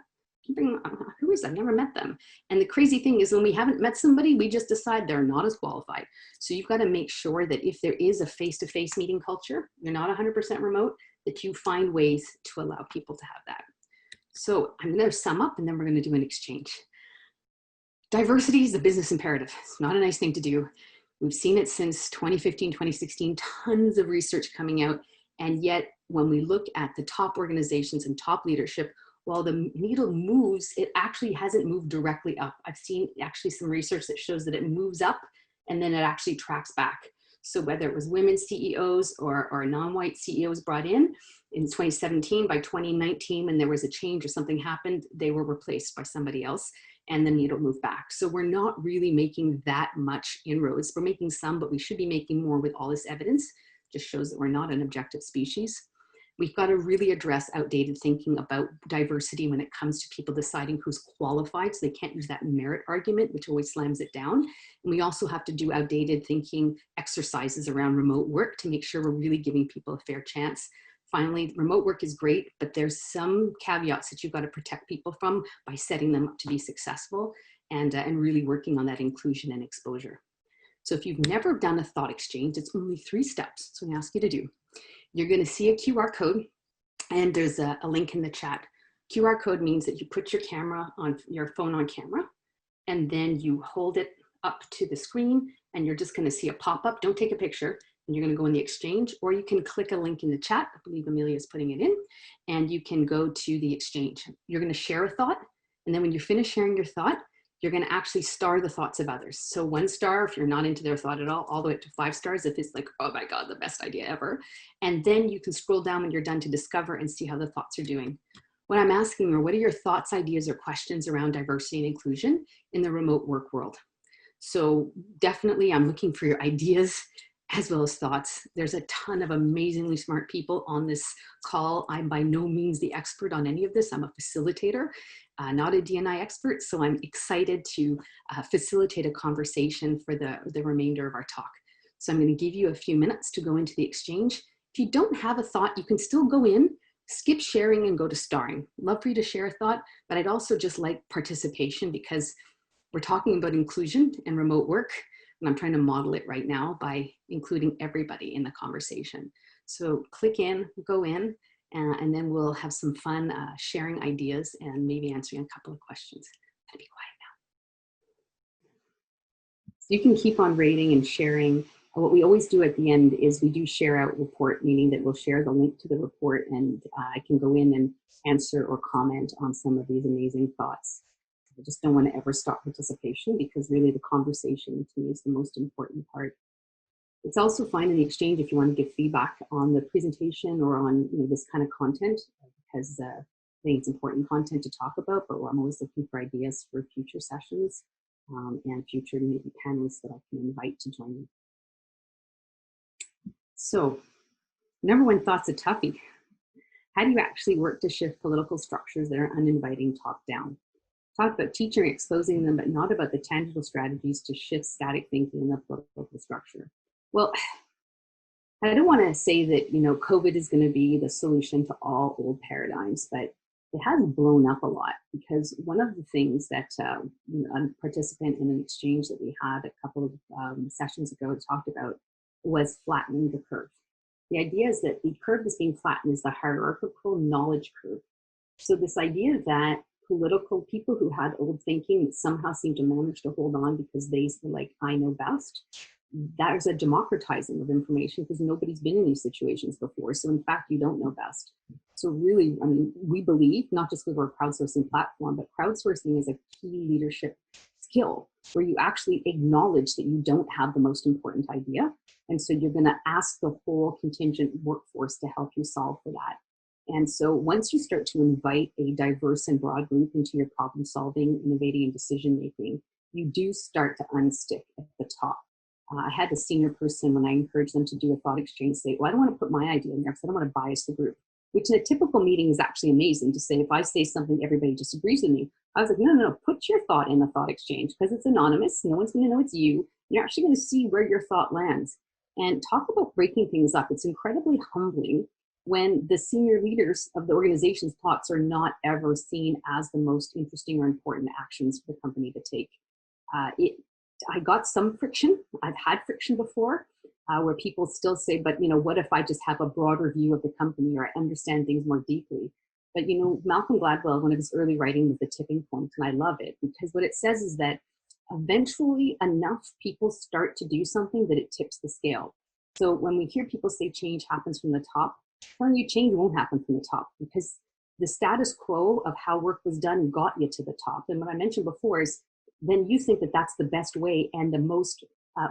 Who is that? I've never met them. And the crazy thing is when we haven't met somebody, we just decide they're not as qualified. So you've got to make sure that if there is a face-to-face meeting culture, you're not 100% remote, that you find ways to allow people to have that. So I'm going to sum up and then we're going to do an exchange. Diversity is a business imperative. It's not a nice thing to do. We've seen it since 2015, 2016, tons of research coming out. And yet, when we look at the top organizations and top leadership, while the needle moves, it actually hasn't moved directly up. I've seen actually some research that shows that it moves up and then it actually tracks back. So whether it was women CEOs or non-white CEOs brought in 2017, by 2019, when there was a change or something happened, they were replaced by somebody else and the needle moved back. So we're not really making that much inroads. We're making some, but we should be making more with all this evidence. Just shows that we're not an objective species. We've got to really address outdated thinking about diversity when it comes to people deciding who's qualified, so they can't use that merit argument, which always slams it down. And we also have to do outdated thinking exercises around remote work to make sure we're really giving people a fair chance. Finally, remote work is great, but there's some caveats that you've got to protect people from by setting them up to be successful and really working on that inclusion and exposure. So if you've never done a thought exchange, it's only 3 steps. So I ask you to do. You're going to see a QR code, and there's a link in the chat. QR code means that you put your camera on your phone on camera, and then you hold it up to the screen, and you're just going to see a pop-up. Don't take a picture, and you're going to go in the exchange, or you can click a link in the chat. I believe Amelia is putting it in, and you can go to the exchange. You're going to share a thought, and then when you're finished sharing your thought, you're going to actually star the thoughts of others. So 1 star if you're not into their thought at all the way up to 5 stars if it's like, oh my God, the best idea ever. And then you can scroll down when you're done to discover and see how the thoughts are doing. What I'm asking are, what are your thoughts, ideas, or questions around diversity and inclusion in the remote work world? So definitely I'm looking for your ideas as well as thoughts. There's a ton of amazingly smart people on this call. I'm by no means the expert on any of this. I'm a facilitator, not a D&I expert. So I'm excited to facilitate a conversation for the remainder of our talk. So I'm going to give you a few minutes to go into the exchange. If you don't have a thought, you can still go in, skip sharing and go to starring. Love for you to share a thought, but I'd also just like participation because we're talking about inclusion and remote work. And I'm trying to model it right now by including everybody in the conversation. So click in, go in, and then we'll have some fun sharing ideas and maybe answering a couple of questions. I'm gonna be quiet now. So you can keep on rating and sharing. What we always do at the end is we do share out report, meaning that we'll share the link to the report and I can go in and answer or comment on some of these amazing thoughts. I just don't want to ever stop participation because really the conversation to me is the most important part. It's also fine in the exchange if you want to give feedback on the presentation or on this kind of content because I think it's important content to talk about, but I'm always looking for ideas for future sessions and future maybe panelists that I can invite to join me. So, #1 thought's a toughie. How do you actually work to shift political structures that are uninviting top down? Talk about teaching, exposing them, but not about the tangible strategies to shift static thinking in the political structure. Well, I don't want to say that, COVID is going to be the solution to all old paradigms, but it has blown up a lot because one of the things that a participant in an exchange that we had a couple of sessions ago talked about was flattening the curve. The idea is that the curve that's being flattened is the hierarchical knowledge curve. So this idea that political people who had old thinking somehow seem to manage to hold on because they were like, I know best. That is a democratizing of information because nobody's been in these situations before. So in fact, you don't know best. So really, we believe, not just with our crowdsourcing platform, but crowdsourcing is a key leadership skill where you actually acknowledge that you don't have the most important idea. And so you're going to ask the whole contingent workforce to help you solve for that. And so once you start to invite a diverse and broad group into your problem solving, innovating, and decision making, you do start to unstick at the top. I had a senior person when I encouraged them to do a thought exchange say, well, I don't want to put my idea in there because I don't want to bias the group, which in a typical meeting is actually amazing to say, if I say something, everybody disagrees with me. I was like, no, put your thought in the thought exchange because it's anonymous. No one's going to know it's you. You're actually going to see where your thought lands. And talk about breaking things up. It's incredibly humbling when the senior leaders of the organization's thoughts are not ever seen as the most interesting or important actions for the company to take. I got some friction. I've had friction before where people still say, but what if I just have a broader view of the company or I understand things more deeply? But Malcolm Gladwell, one of his early writing was The Tipping Point, and I love it because what it says is that eventually enough people start to do something that it tips the scale. So when we hear people say change happens from the top, telling you change won't happen from the top, because the status quo of how work was done got you to the top. And what I mentioned before is then you think that that's the best way and the most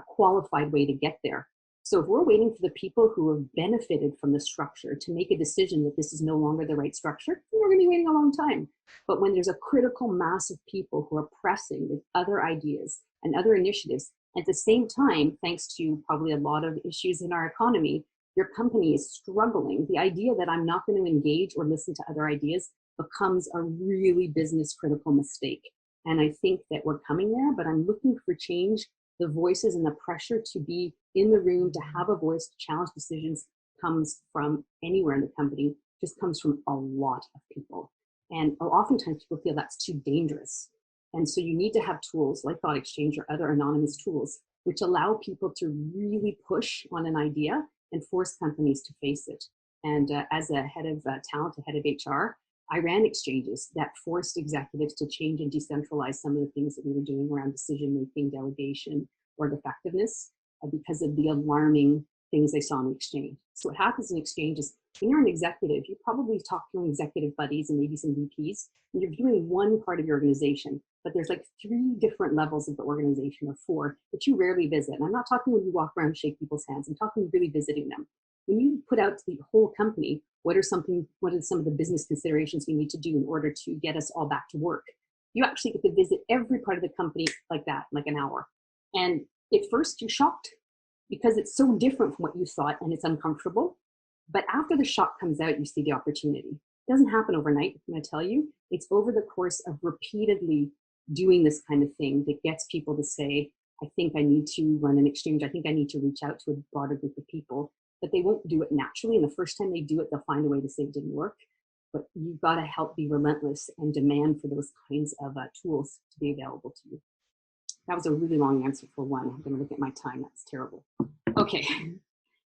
qualified way to get there. So if we're waiting for the people who have benefited from the structure to make a decision that this is no longer the right structure, we're going to be waiting a long time. But when there's a critical mass of people who are pressing with other ideas and other initiatives, at the same time, thanks to probably a lot of issues in our economy, your company is struggling. The idea that I'm not going to engage or listen to other ideas becomes a really business critical mistake. And I think that we're coming there, but I'm looking for change. The voices and the pressure to be in the room, to have a voice, to challenge decisions comes from anywhere in the company, just comes from a lot of people. And oftentimes people feel that's too dangerous. And so you need to have tools like Thoughtexchange or other anonymous tools, which allow people to really push on an idea and force companies to face it. And as a head of talent, a head of HR, I ran exchanges that forced executives to change and decentralize some of the things that we were doing around decision-making, delegation, or effectiveness because of the alarming things they saw in the exchange. So what happens in exchange is when you're an executive, you probably talk to your executive buddies and maybe some VPs, and you're viewing one part of your organization, but there's like 3 different levels of the organization or 4 that you rarely visit. And I'm not talking when you walk around and shake people's hands, I'm talking really visiting them. When you put out to the whole company, what are some of the business considerations we need to do in order to get us all back to work? You actually get to visit every part of the company like that, like an hour. And at first you're shocked because it's so different from what you thought and it's uncomfortable. But after the shock comes out, you see the opportunity. It doesn't happen overnight, I'm gonna tell you. It's over the course of repeatedly doing this kind of thing that gets people to say, I think I need to run an exchange. I think I need to reach out to a broader group of people. But they won't do it naturally. And the first time they do it, they'll find a way to say it didn't work. But you've got to help be relentless and demand for those kinds of tools to be available to you. That was a really long answer for one. I'm going to look at my time. That's terrible. Okay.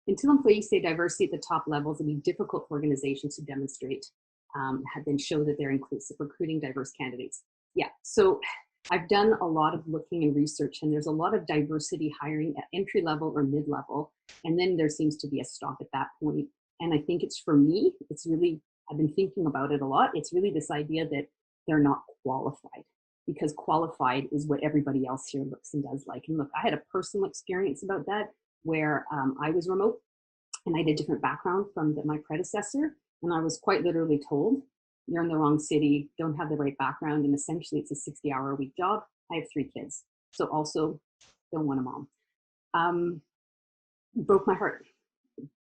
Until employees say diversity at the top levels, it'll be difficult for organizations to demonstrate, have been show that they're inclusive, recruiting diverse candidates. Yeah. So I've done a lot of looking and research, and there's a lot of diversity hiring at entry level or mid level. And then there seems to be a stop at that point. And I think it's, for me, it's really, I've been thinking about it a lot. It's really this idea that they're not qualified, because qualified is what everybody else here looks and does like. And look, I had a personal experience about that where I was remote and I had a different background from my predecessor. And I was quite literally told, you're in the wrong city, don't have the right background. And essentially it's a 60-hour-a-week job. I have 3 kids. So also don't want a mom. Broke my heart.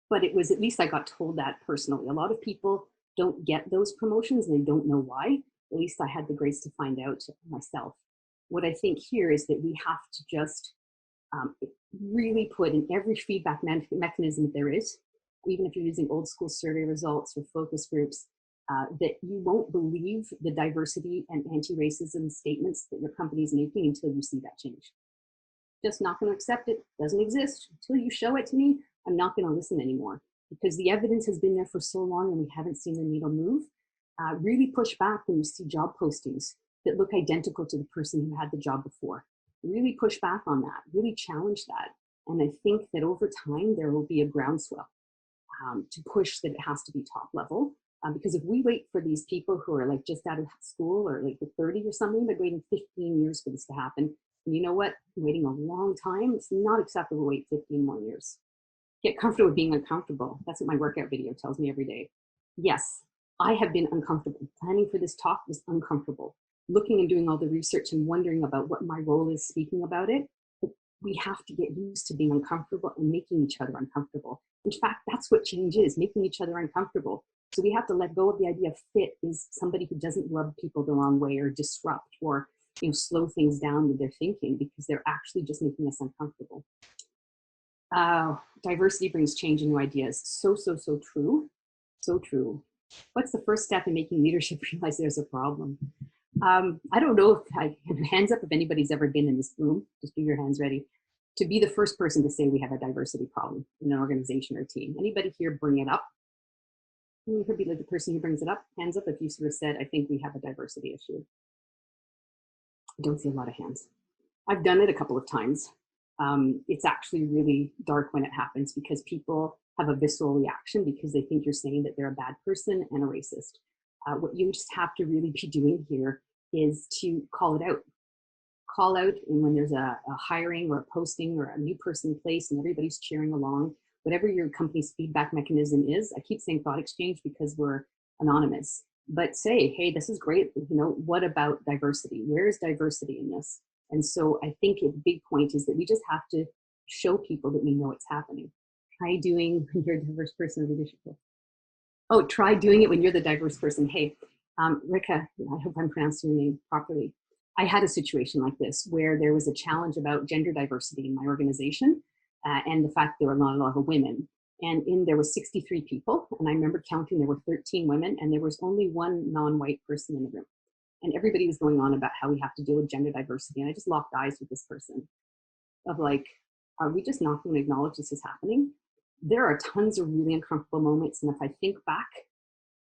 But it was, at least I got told that personally. A lot of people don't get those promotions and they don't know why. At least I had the grace to find out myself. What I think here is that we have to just really put in every feedback mechanism that there is, even if you're using old school survey results or focus groups, that you won't believe the diversity and anti-racism statements that your company is making until you see that change. Just not going to accept it. Doesn't exist. Until you show it to me, I'm not going to listen anymore, because the evidence has been there for so long and we haven't seen the needle move. Really push back when you see job postings that look identical to the person who had the job before. Really push back on that. Really challenge that. And I think that over time there will be a groundswell to push that it has to be top level. Because if we wait for these people who are like just out of school or like 30 or something, they're waiting 15 years for this to happen. And you know what? Waiting a long time, it's not acceptable to wait 15 more years. Get comfortable with being uncomfortable. That's what my workout video tells me every day. Yes, I have been uncomfortable. Planning for this talk was uncomfortable. Looking and doing all the research and wondering about what my role is speaking about it. But we have to get used to being uncomfortable and making each other uncomfortable. In fact, that's what change is, making each other uncomfortable. So we have to let go of the idea of fit is somebody who doesn't rub people the wrong way or disrupt or slow things down with their thinking, because they're actually just making us uncomfortable. Diversity brings change and new ideas. So true. So true. What's the first step in making leadership realize there's a problem? I don't know if hands up if anybody's ever been in this room, just do your hands ready, to be the first person to say we have a diversity problem in an organization or team. Anybody here bring it up? You could be like the person who brings it up. Hands up if you sort of said, I think we have a diversity issue. I don't see a lot of hands. I've done it a couple of times. It's actually really dark when it happens, because people have a visceral reaction because they think you're saying that they're a bad person and a racist. What you just have to really be doing here is to call it out. Call out, and when there's a hiring or a posting or a new person in place and everybody's cheering along, whatever your company's feedback mechanism is. I keep saying Thoughtexchange because we're anonymous, but say, hey, this is great. What about diversity? Where is diversity in this? And so I think a big point is that we just have to show people that we know it's happening. Try doing when you're a diverse person in leadership. Oh, try doing it when you're the diverse person. Hey, Rika, I hope I'm pronouncing your name properly. I had a situation like this where there was a challenge about gender diversity in my organization and the fact there were not a lot of women. And there were 63 people, and I remember counting, there were 13 women, and there was only one non-white person in the room. And everybody was going on about how we have to deal with gender diversity. And I just locked eyes with this person of like, are we just not going to acknowledge this is happening? There are tons of really uncomfortable moments. And if I think back,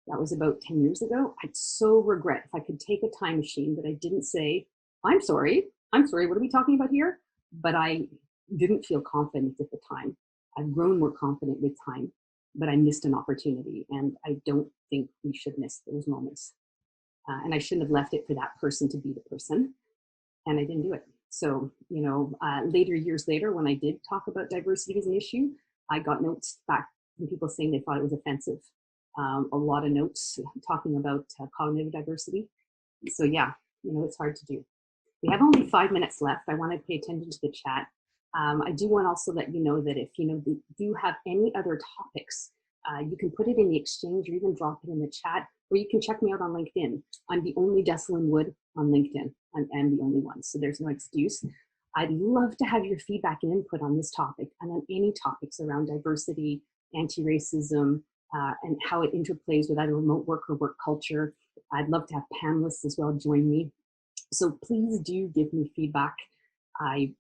that was about 10 years ago, I'd so regret if I could take a time machine that I didn't say, I'm sorry, what are we talking about here? But I didn't feel confident at the time. I've grown more confident with time, but I missed an opportunity. And I don't think we should miss those moments. And I shouldn't have left it for that person to be the person. And I didn't do it. So, years later, when I did talk about diversity as an issue, I got notes back from people saying they thought it was offensive. A lot of notes talking about cognitive diversity. So yeah, it's hard to do. We have only 5 minutes left. I want to pay attention to the chat. I do want to also let you know that if you do have any other topics, you can put it in the exchange or even drop it in the chat, or you can check me out on LinkedIn. I'm the only Declan Wood on LinkedIn. I'm the only one, so there's no excuse. I'd love to have your feedback and input on this topic and on any topics around diversity, anti-racism, and how it interplays with either remote work or work culture. I'd love to have panelists as well join me. So please do give me feedback. I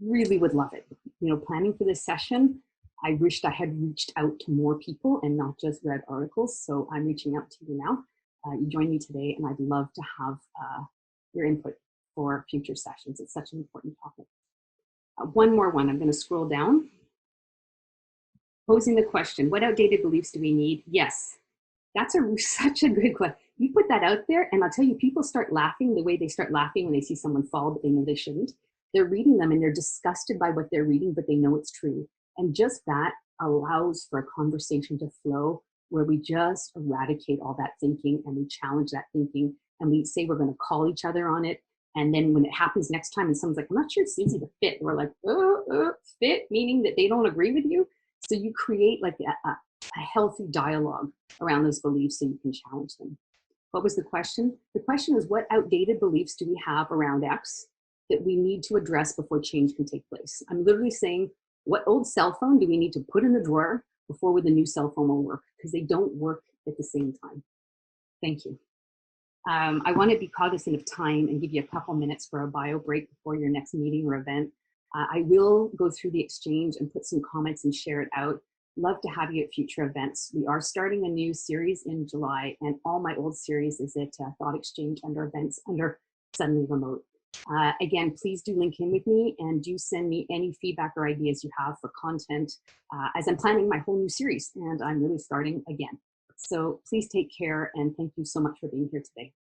really would love it. Planning for this session, I wished I had reached out to more people and not just read articles. So I'm reaching out to you now. You joined me today, and I'd love to have your input for future sessions. It's such an important topic. One more one, I'm going to scroll down. Posing the question, what outdated beliefs do we need? Yes, that's such a good question. You put that out there, and I'll tell you, people start laughing the way they start laughing when they see someone fall, but they know they shouldn't. They're reading them, and they're disgusted by what they're reading, but they know it's true. And just that allows for a conversation to flow where we just eradicate all that thinking, and we challenge that thinking, and we say we're going to call each other on it. And then when it happens next time and someone's like, I'm not sure it's easy to fit, we're like, fit, meaning that they don't agree with you. So you create like a healthy dialogue around those beliefs so you can challenge them. What was the question? The question is, what outdated beliefs do we have around X that we need to address before change can take place? I'm literally saying, what old cell phone do we need to put in the drawer before the new cell phone will work? Because they don't work at the same time. Thank you. I want to be cognizant of time and give you a couple minutes for a bio break before your next meeting or event. I will go through the exchange and put some comments and share it out. Love to have you at future events. We are starting a new series in July, and all my old series is at Thoughtexchange under events under Suddenly Remote. Again, please do link in with me and do send me any feedback or ideas you have for content as I'm planning my whole new series, and I'm really starting again. So please take care, and thank you so much for being here today.